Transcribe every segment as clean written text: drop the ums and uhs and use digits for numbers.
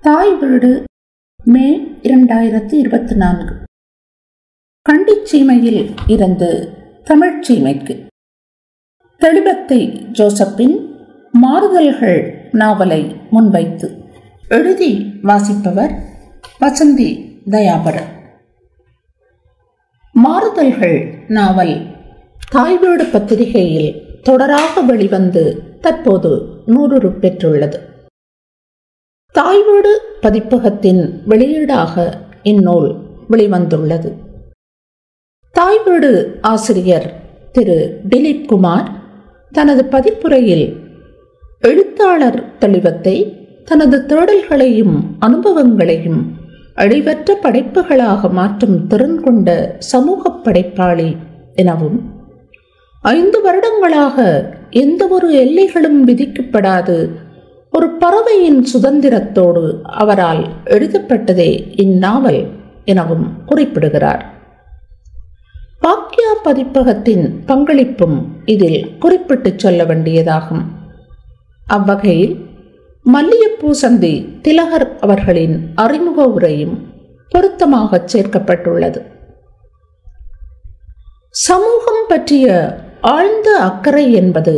தாய் வீடு மே 2024. கண்டிச்சீமையில் இருந்து தமிழ்ச்சீமைக்கு தெளிவத்தை ஜோசப்பின் மாறுதல்கள் நாவலை முன்வைத்து எழுதி வாசிப்பவர் வசந்தி தயாபரன். மாறுதல்கள் நாவல் தாய் வீடு பத்திரிகையில் தொடராக வெளிவந்து தற்போது 100 பெற்றுள்ளது. தாய் வீடு பதிப்பகத்தின் வெளியீடாக இந்நூல் வெளிவந்துள்ளது. தாய் வீடு ஆசிரியர் திரு திலீப் குமார் தனது பதிப்புரையில் எழுத்தாளர் தெளிவத்தை தனது தேடல்களையும் அனுபவங்களையும் அழிவற்ற படைப்புகளாக மாற்றும் திறன் கொண்ட சமூக படைப்பாளி எனவும் 5 வருடங்களாக எந்த ஒரு எல்லைகளும் விதிக்கப்படாது ஒரு பறவையின் சுதந்திரத்தோடு அவரால் எழுதப்பட்டதே இந்நாவல் எனவும் குறிப்பிடுகிறார். பாக்யா பதிப்பகத்தின் பங்களிப்பும் இதில் குறிப்பிட்டு சொல்ல வேண்டியதாகும். அவ்வகையில் மல்லியப்பூ சந்தி திலகர் அவர்களின் அறிமுக உரையும் பொருத்தமாக சேர்க்கப்பட்டுள்ளது. சமூகம் பற்றிய ஆழ்ந்த அக்கறை என்பது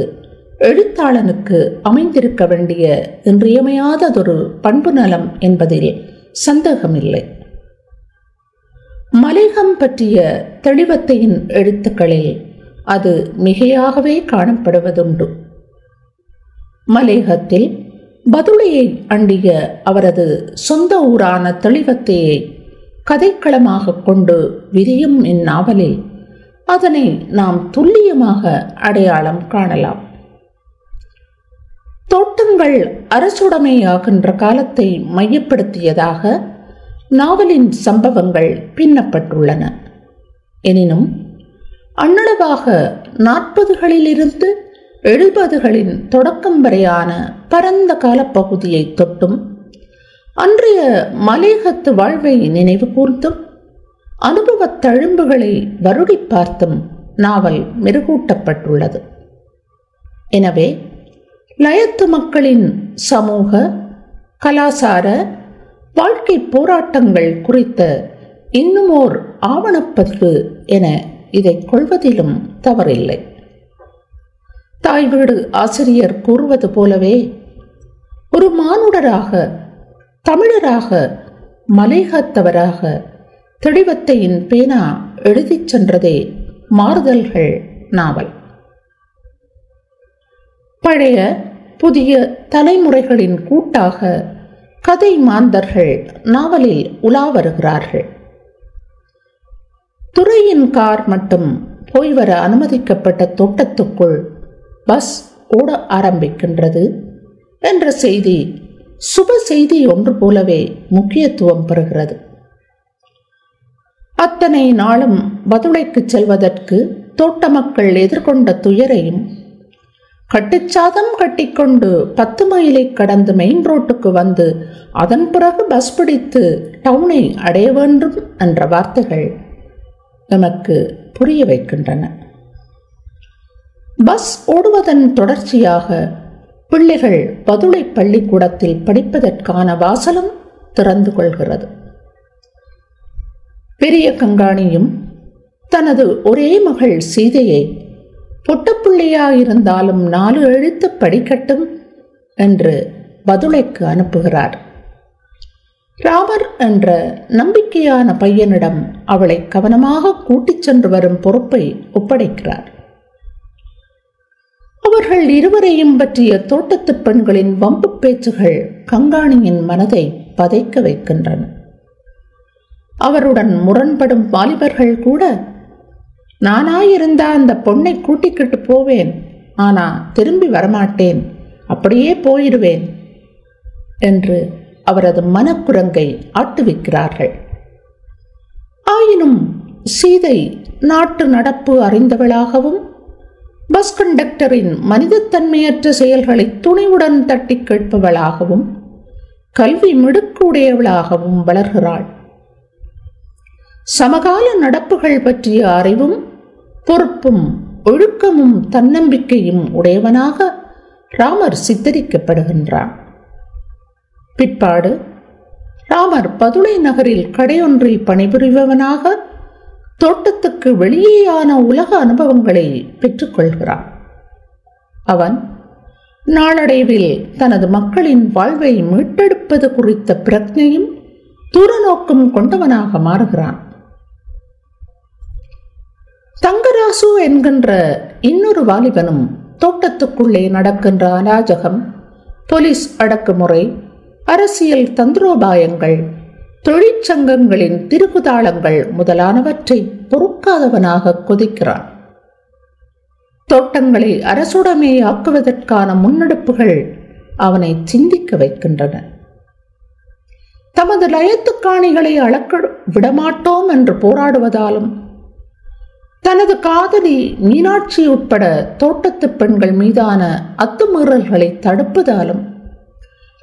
எழுத்தாளனுக்கு அமைந்திருக்க வேண்டிய இன்றியமையாததொரு பண்பு நலம் என்பதில் சந்தேகமில்லை. மலையகம் பற்றிய தெளிவத்தையின் எழுத்துக்களில் அது மிகையாகவே காணப்படுவதுண்டு. மலையகத்தில் பதுளையை அண்டிய அவரது சொந்த ஊரான தெளிவத்தையை கதைக்களமாக கொண்டு விரியும் இந்நாவலில் அதனை நாம் துல்லியமாக அடையாளம் காணலாம். தோட்டங்கள் அரசுடைமையாகின்ற காலத்தை மையப்படுத்தியதாக நாவலின் சம்பவங்கள் பின்னப்பட்டுள்ளன. எனினும் அண்ணளவாக 40களிலிருந்து 70களின் தொடக்கம் வரையான பரந்த காலப்பகுதியை தொட்டும் அன்றைய மலையகத்து வாழ்வை நினைவு கூர்ந்தும் அனுபவத் தழும்புகளை வருடி பார்த்தும் நாவல் மெருகூட்டப்பட்டுள்ளது. எனவே லயத்து மக்களின் சமூக கலாசார வாழ்க்கை போராட்டங்கள் குறித்த இன்னுமோர் ஆவணப்பதிவு என இதை கொள்வதிலும் தவறில்லை. தாய் வீடு ஆசிரியர் கூறுவது போலவே ஒரு மானுடராக, தமிழராக, மலையகத்தவராக தெளிவத்தையின் பேனா எழுதிச் சென்றதே மாறுதல்கள் நாவல். பழைய புதிய தலைமுறைகளின் கூட்டாக கதை மாந்தர்கள் நாவலில் உலா வருகிறார்கள். துறையின் கார் மட்டும் போய் வர அனுமதிக்கப்பட்ட தோட்டத்துக்குள் பஸ் ஓட ஆரம்பிக்கின்றது என்ற செய்தி சுப செய்தி ஒன்று போலவே முக்கியத்துவம் பெறுகிறது. அத்தனை நாளும் பதுளைக்கு செல்வதற்கு தோட்ட மக்கள் எதிர்கொண்ட துயரையும், கட்டுச்சாதம் கட்டிக்கொண்டு 10 மைலை கடந்து மெயின் ரோட்டுக்கு வந்து அதன் பிறகு பஸ் பிடித்து டவுனை அடைய வேண்டும் என்ற வார்த்தைகள் நமக்கு புரிய வைக்கின்றன. பஸ் ஓடுவதன் தொடர்ச்சியாக பிள்ளைகள் பதுளை பள்ளிக்கூடத்தில் படிப்பதற்கான வாசலும் திறந்து கொள்கிறது. பெரிய கங்காணியும் தனது ஒரே மகள் சீதையை பொட்டப்பிள்ளையாயிருந்தாலும் 4 எழுத்து படிக்கட்டும் என்று பதுளைக்கு அனுப்புகிறார். ராமர் என்ற நம்பிக்கையான பையனிடம் அவளை கவனமாக கூட்டிச் சென்று வரும் பொறுப்பை ஒப்படைக்கிறார். அவர்கள் இருவரையும் பற்றிய தோட்டத்து பெண்களின் வம்பு பேச்சுகள் கங்காணியின் மனதை பதைக்க வைக்கின்றன. அவருடன் முரண்படும் வாலிபர்கள் கூட, நானாயிருந்தா அந்த பொண்ணை கூட்டிக்கிட்டு போவேன், ஆனா திரும்பி வரமாட்டேன், அப்படியே போயிடுவேன் என்று அவரது மனக்குரங்கை ஆட்டுவிக்கிறார்கள். ஆயினும் சீதை நாட்டு நடப்பு அறிந்தவளாகவும் பஸ் கண்டக்டரின் மனிதத்தன்மையற்ற செயல்களை துணிவுடன் தட்டி கேட்பவளாகவும் கல்வி மிடுக்குடையவளாகவும் வளர்கிறாள். சமகால நடப்புகள் பற்றிய அறிவும் பொறுப்பும் ஒழுக்கமும் தன்னம்பிக்கையும் உடையவனாக ராமர் சித்தரிக்கப்படுகின்றான். பிற்பாடு ராமர் பதுளை நகரில் கடையொன்றில் பணிபுரிபவனாக தோட்டத்துக்கு வெளியேயான உலக அனுபவங்களை பெற்றுக்கொள்கிறான். அவன் நாளடைவில் தனது மக்களின் வாழ்வை மீட்டெடுப்பது குறித்த பிரக்ஞையும் தூரநோக்கும் கொண்டவனாக மாறுகிறான். தங்கராசு என்கின்ற இன்னொரு வாலிபனும் தோட்டத்துக்குள்ளே நடக்கின்ற அராஜகம், போலீஸ் அடக்குமுறை, அரசியல் தந்திரோபாயங்கள், தொழிற்சங்கங்களின் திருகுதாளங்கள் முதலானவற்றை பொறுக்காதவனாக கொதிக்கிறான். தோட்டங்களை அரசுடைமையாக்குவதற்கான முன்னெடுப்புகள் அவனை சிந்திக்க வைக்கின்றன. தமது லயத்து காணிகளை அளக்க விடமாட்டோம் என்று போராடுவதாலும், தனது காதலி மீனாட்சி உட்பட தோட்டத்து பெண்கள் மீதான அத்துமீறல்களை தடுப்பதாலும்,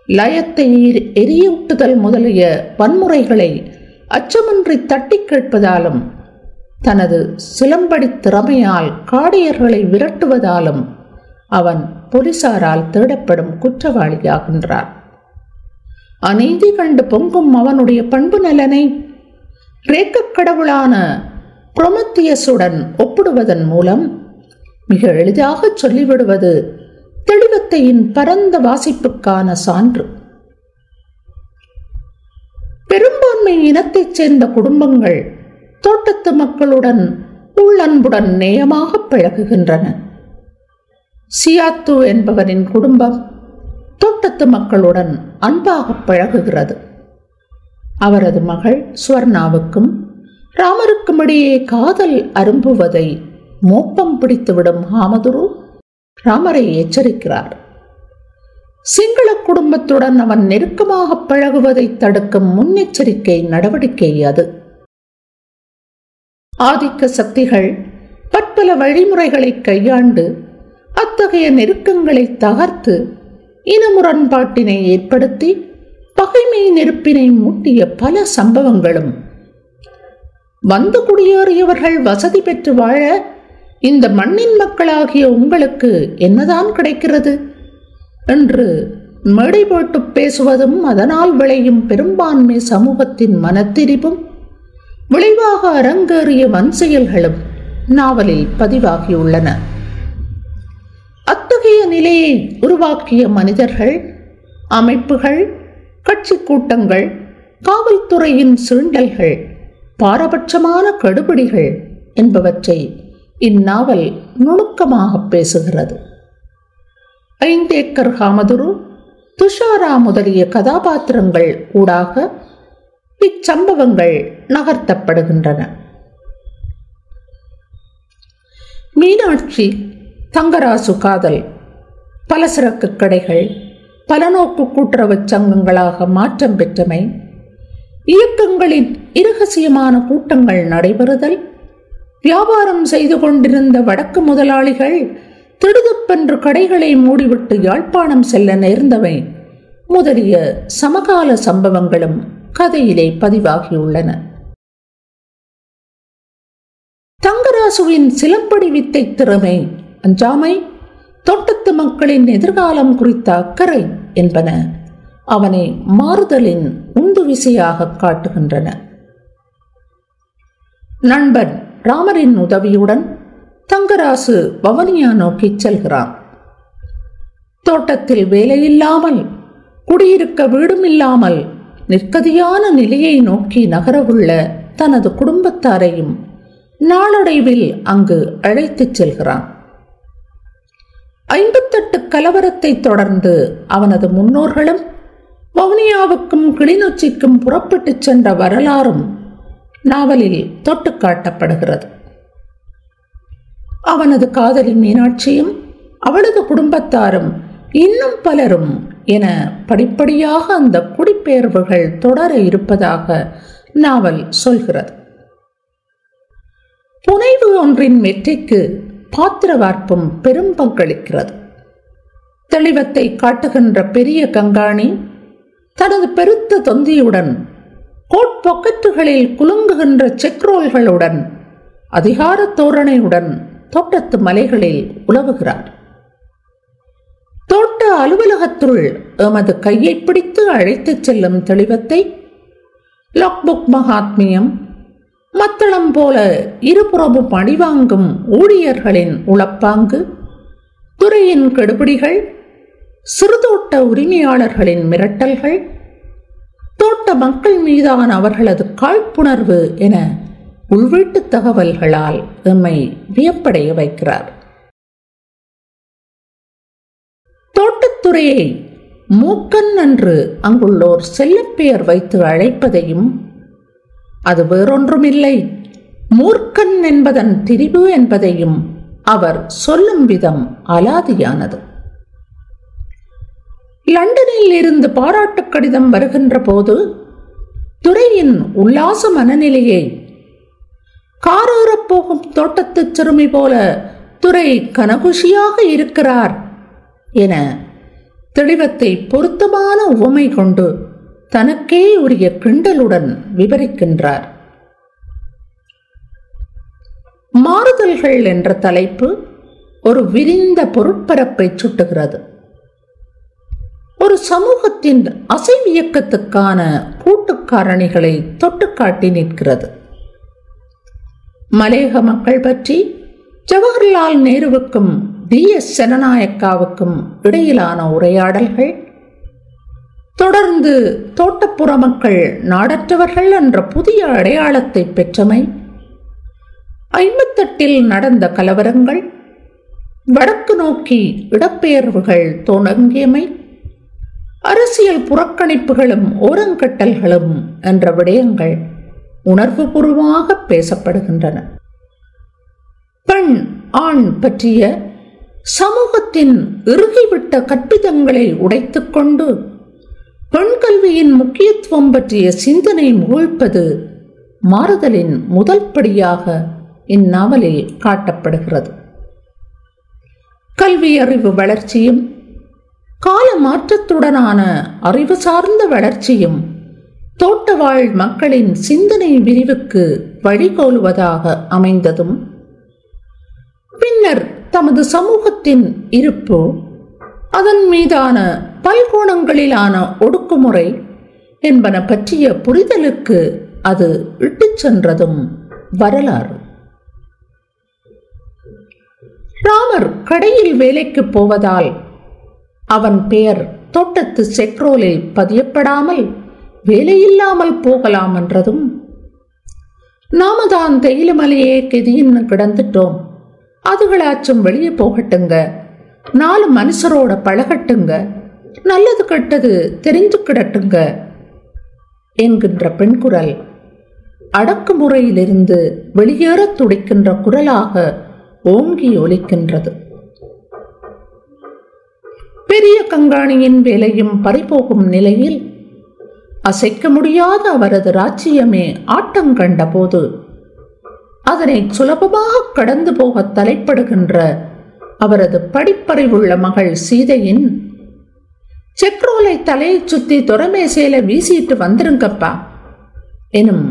லயத்தை எரியூட்டுதல் முதலிய வன்முறைகளை அச்சமின்றி தட்டி கேட்பதாலும், தனது சிலம்படி திறமையால் காடையர்களை விரட்டுவதாலும் அவன் போலீசாரால் தேடப்படும் குற்றவாளியாகின்றான். அநீதி கண்டு பொங்கும் அவனுடைய பண்பு நலனை கிரேக்க கடவுளான புரோமெத்தியஸுடன் ஒப்பிடுவதன் மூலம் மிக எளிதாக சொல்லிவிடுவது தெளிவத்தையின் பரந்த வாசிப்புக்கான சான்று. பெரும்பான்மை இனத்தைச் சேர்ந்த குடும்பங்கள் தோட்டத்து மக்களுடன் உள்ளன்புடன் நேயமாக பழகுகின்றன. சியாத்து என்பவரின் குடும்பம் தோட்டத்து மக்களுடன் அன்பாக பழகுகிறது. அவரது மகள் சுவர்ணாவுக்கும் ராமருக்கும் இடையே காதல் அரும்புவதை மோப்பம் பிடித்துவிடும் ஹாமதுரு ராமரை எச்சரிக்கிறார். சிங்கள குடும்பத்துடன் அவன் நெருக்கமாக பழகுவதை தடுக்கும் முன்னெச்சரிக்கை நடவடிக்கை அது. ஆதிக்க சக்திகள் பற்பல வழிமுறைகளை கையாண்டு அத்தகைய நெருக்கங்களை தகர்த்து இன முரண்பாட்டினை ஏற்படுத்தி பகைமை நெருப்பினை மூட்டிய பல சம்பவங்களும், வந்து குடியேறியவர்கள் வசதி பெற்று வாழ இந்த மண்ணின் மக்களாகிய உங்களுக்கு என்னதான் கிடைக்கிறது என்று மேடை போட்டு பேசுவதும், அதனால் விளையும் பெரும்பான்மை சமூகத்தின் மனத்திரிவும், விளைவாக அரங்கேறிய வன் செயல்களும் நாவலில் பதிவாகியுள்ளன. அத்தகைய நிலையை உருவாக்கிய மனிதர்கள், அமைப்புகள், கட்சி கூட்டங்கள், காவல்துறையின் சீண்டல்கள், பாரபட்சமான கெடுபிடிகள் என்பவற்றை இந்நாவல் நுணுக்கமாக பேசுகிறது. 5 ஏக்கர் ஹாமதுரு, துஷாரா முதலிய கதாபாத்திரங்கள் ஊடாக இச்சம்பவங்கள் நகர்த்தப்படுகின்றன. மீனாட்சி தங்கராசு காதல் பலசரக்கு கடைகள் பலநோக்கு கூட்டுறவு சங்கங்களாக மாற்றம் பெற்றமை, இயக்கங்களின் இரகசியமான கூட்டங்கள் நடைபெறுதல், வியாபாரம் செய்து கொண்டிருந்த வடக்கு முதலாளிகள் திடுதப்பென்று கடைகளை மூடிவிட்டு யாழ்ப்பாணம் செல்ல நேர்ந்தவை முதலிய சமகால சம்பவங்களும் கதையிலே பதிவாகியுள்ளன. தங்கராசுவின் சிலம்படி வித்தை திறமை, அஞ்சாமை, தோட்டத்து மக்களின் எதிர்காலம் குறித்த அக்கறை என்பன அவனை மாறுதலின் உந்து விசையாக காட்டுகின்றன. நண்பன் ராமரின் உதவியுடன் தங்கராசு வவுனியா நோக்கி செல்கிறான். தோட்டத்தில் வேலையில்லாமல், குடியிருக்க வீடுமில்லாமல் நிற்கதியான நிலையை நோக்கி நகரவுள்ள தனது குடும்பத்தாரையும் நாளடைவில் அங்கு அழைத்துச் செல்கிறான். 58 கலவரத்தை தொடர்ந்து அவனது முன்னோர்களும் வவுனியாவுக்கும் கிளிநொச்சிக்கும் புறப்பட்டு சென்ற வரலாறும் நாவலில் தொட்டு காட்டப்படுகிறது. அவனது காதலி மீனாட்சியும் அவளது குடும்பத்தாரும் இன்னும் பலரும் என படிப்படியாக அந்த குடிபெயர்வுகள் தொடர இருப்பதாக நாவல் சொல்கிறது. புனைவு ஒன்றின் வெற்றிக்கு பாத்திர வார்ப்பும் பெரும் பங்களிக்கிறது. தெளிவத்தை காட்டுகின்ற பெரிய கங்காணி தனது பெருத்த தொந்தியுடன், கோட் பொக்கெட்டுகளில் குலுங்குகின்ற செக்ரோல்களுடன், அதிகார தோரணையுடன் தோட்டத்து மலைகளில் உலவுகிறார். தோட்ட அலுவலகத்துள் எமது கையை பிடித்து அழைத்துச் செல்லும் தெளிவத்தை லாக்புக் மகாத்மியம், மத்தளம் போல இருபுறமும் அடிவாங்கும் ஊழியர்களின் உளப்பாங்கு, துறையின் கெடுபிடிகள், சிறுதோட்ட உரிமையாளர்களின் மிரட்டல்கள், தோட்ட மக்கள் மீதான அவர்களது காழ்ப்புணர்வு என உள்வீட்டு தகவல்களால் எம்மை வியப்படைய வைக்கிறார். தோட்டத்துறையை மூக்கன் என்று அங்குள்ளோர் செல்லப்பெயர் வைத்து அழைப்பதையும், அது வேறொன்றுமில்லை மூர்க்கன் என்பதன் திரிவு என்பதையும் அவர் சொல்லும் விதம் அலாதியானது. லண்டனில் இருந்து பாராட்டு கடிதம் வருகின்ற போது துறையின் உல்லாச மனநிலையை, காரேறப்போகும் தோட்டத்து சிறுமி போல துறை கனகுஷியாக இருக்கிறார் என தெளிவத்தை பொருத்தமான உவமை கொண்டு தனக்கே உரிய கிண்டலுடன் விவரிக்கின்றார். மாறுதல்கள் என்ற தலைப்பு ஒரு விரிந்த பொருட்பரப்பை சுட்டுகிறது. ஒரு சமூகத்தின் அசைவியக்கத்துக்கான கூட்டுக்காரணிகளை தொட்டுக்காட்டி நிற்கிறது. மலேக மக்கள் பற்றி ஜவஹர்லால் நேருவுக்கும் DS ஜனநாயக்காவுக்கும் இடையிலான உரையாடல்கள், தொடர்ந்து தோட்டப்புற மக்கள் நாடற்றவர்கள் என்ற புதிய அடையாளத்தை பெற்றமை, 58 நடந்த கலவரங்கள், வடக்கு நோக்கி இடப்பெயர்வுகள் தொடங்கியமை, அரசியல் புறக்கணிப்புகளும் ஓரங்கட்டல்களும் என்ற விடயங்கள் உணர்வுபூர்வமாக பேசப்படுகின்றன. பெண் ஆண் பற்றிய சமூகத்தின் இறுகிவிட்ட கற்பிதங்களை உடைத்துக்கொண்டு பெண் கல்வியின் முக்கியத்துவம் பற்றிய சிந்தனை முகிழ்ப்பது மாறுதலின் முதல் படியாக இந்நாவலில் காட்டப்படுகிறது. கல்வி அறிவு வளர்ச்சியும் கால மாற்றத்துடனான அறிவு சார்ந்த வளர்ச்சியும் தோட்டவாழ் மக்களின் சிந்தனை விரிவுக்கு வழிகோலுவதாக அமைந்ததும், பின்னர் தமது சமூகத்தின் இருப்பு, அதன் மீதான பல்கோணங்களிலான ஒடுக்குமுறை என்பன பற்றிய புரிதலுக்கு அது இட்டுச் சென்றதும் வரலாறு. ராமர் கடையில் வேலைக்கு போவதால் அவன் பெயர் தோட்டத்து செக்ரோலில் பதியப்படாமல் வேலையில்லாமல் போகலாம் என்றதும், நாம தான் தேயிலமலையே கெதின்னு கிடந்துட்டோம், அதுகளாச்சும் வெளியே போகட்டுங்க, 4 மனுஷரோட பழகட்டுங்க, நல்லது கெட்டது தெரிஞ்சு கிடட்டுங்க என்கின்ற பெண் குரல் அடக்குமுறையிலிருந்து வெளியேற துடிக்கின்ற குரலாக ஓங்கி ஒலிக்கின்றது. பெரிய கங்காணியின் வேலையும் பறிபோகும் நிலையில் அசைக்க முடியாத அவரது ராஜ்யமே ஆட்டங்கண்ட போது அதனை சுலபமாக கடந்து போக தலைப்படுகின்ற அவரது படிப்பறிவுள்ள மகள் சீதையின் செக்ரோலை தலையை சுத்தி துறமேசையில வீசிட்டு வந்துருங்கப்பா எனும்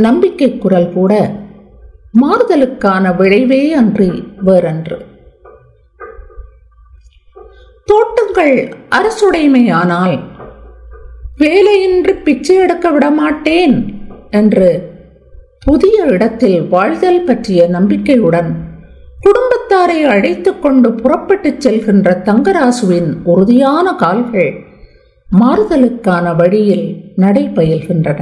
நம்பிக்கை குரல் கூட மாறுதலுக்கான விளைவே அன்றி வேறன்று. தோட்டங்கள் அரசுடைமையானால் வேலையின்றி பிச்சை எடுக்க விடமாட்டேன் என்று புதிய இடத்தில் வாழ்தல் பற்றிய நம்பிக்கையுடன் குடும்பத்தாரை அழைத்து கொண்டு புறப்பட்டுச் செல்கின்ற தங்கராசுவின் உறுதியான கால்கள் மாறுதலுக்கான வழியில் நடைபயில்கின்றன.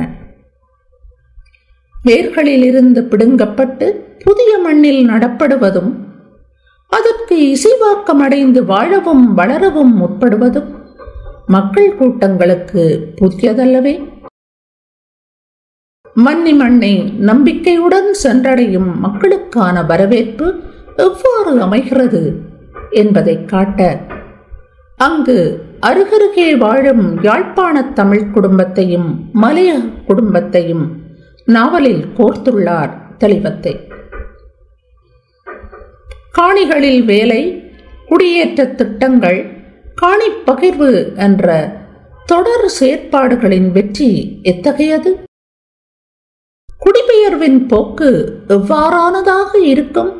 வேர்களில் இருந்து பிடுங்கப்பட்டு புதிய மண்ணில் நடப்படுவதும், அதற்கு இசைவாக்கம் அடைந்து வாழவும் வளரவும் முற்படுவதும் மக்கள் கூட்டங்களுக்கு புதியதல்லவே. மன்னி மண்ணை நம்பிக்கையுடன் சென்றடையும் மக்களுக்கான வரவேற்பு எவ்வாறு அமைகிறது என்பதை காட்ட அங்கு அருகருகே வாழும் யாழ்ப்பாண தமிழ் குடும்பத்தையும் மலையக குடும்பத்தையும் நாவலில் கோர்த்துள்ளார் தெளிவத்தை. காணிகளில் வேலை, குடியேற்ற திட்டங்கள், காணி பகிர்வு என்ற தொடர் செயற்பாடுகளின் வெற்றி எத்தகையது? குடிபெயர்வின் போக்கு எவ்வாறானதாக இருக்கும்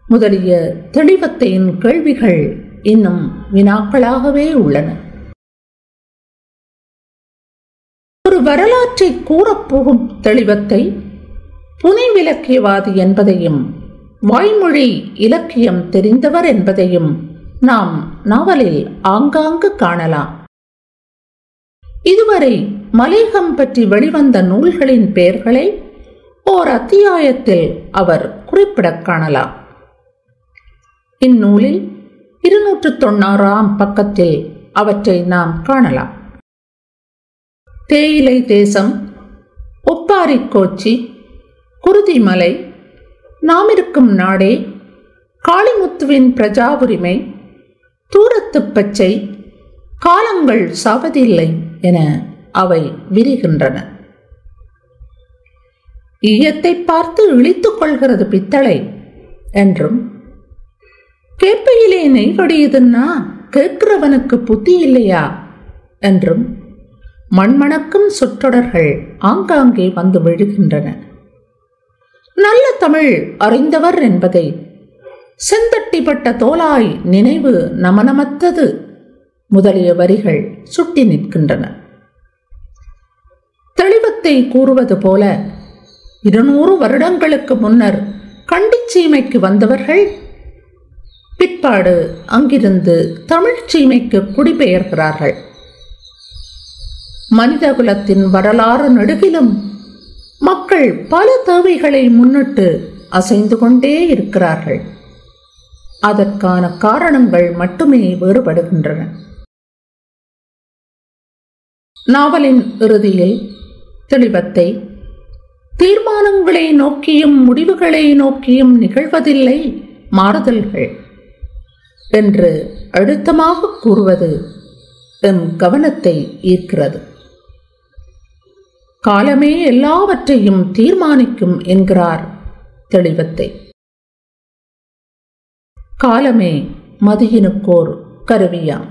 முதலிய தெளிவத்தையின் கேள்விகள் இன்னும் வினாக்களாகவே உள்ளன. ஒரு வரலாற்றை கூறப்போகும் தெளிவத்தை புனைவிலக்கியவாதி என்பதையும் வாய்மொழி இலக்கியம் தெரிந்தவர் என்பதையும் நாம் நாவலில் ஆங்காங்கு காணலாம். இதுவரை மலையகம் பற்றி வெளிவந்த நூல்களின் பெயர்களை ஓர் அத்தியாயத்தில் அவர் குறிப்பிடக் காணலாம். இந்நூலில் 290 பக்கத்தில் அவற்றை நாம் காணலாம். தேயிலை தேசம், ஒப்பாரி கோச்சி, குருதிமலை, நாமிருக்கும் நாடே, காளிமுத்துவின் பிரஜா உரிமை, தூரத்து பச்சை, காலங்கள் சாவதில்லை என அவை விரிகின்றன. ஈயத்தை பார்த்து இழித்துக் கொள்கிறது பித்தளை என்றும், கேப்பையிலே நெய் வடியுதுன்னா கேட்கிறவனுக்கு புத்தி இல்லையா என்றும் மண்மணக்கும் சொற்றொடர்கள் ஆங்காங்கே வந்து விழுகின்றன. நல்ல தமிழ் அறிந்தவர் என்பதை செந்தட்டிப்பட்ட தோலாய் நினைவு நமனமத்தது முதலிய வரிகள் சுட்டி நிற்கின்றன. தெளிவத்தை கூறுவது போல 200 வருடங்களுக்கு முன்னர் கண்டிச்சீமைக்கு வந்தவர்கள் பிற்பாடு அங்கிருந்து தமிழ் சீமைக்கு குடிபெயர்கிறார்கள். மனிதகுலத்தின் வரலாறு நெடுகிலும் மக்கள் பல தேவைகளை முன்னிட்டு அசைந்து கொண்டே இருக்கிறார்கள். அதற்கான காரணங்கள் மட்டுமே வேறுபடுகின்றன. நாவலின் இறுதியில் தெளிவத்தை தீர்மானங்களை நோக்கியும் முடிவுகளை நோக்கியும் நிகழ்வதில்லை மாறுதல்கள் என்று அழுத்தமாக கூறுவது எம் கவனத்தை ஈர்க்கிறது. காலமே எல்லாவற்றையும் தீர்மானிக்கும் என்கிறார் தெளிவத்தை. காலமே மதியினுக்கோர் கருவியாம்.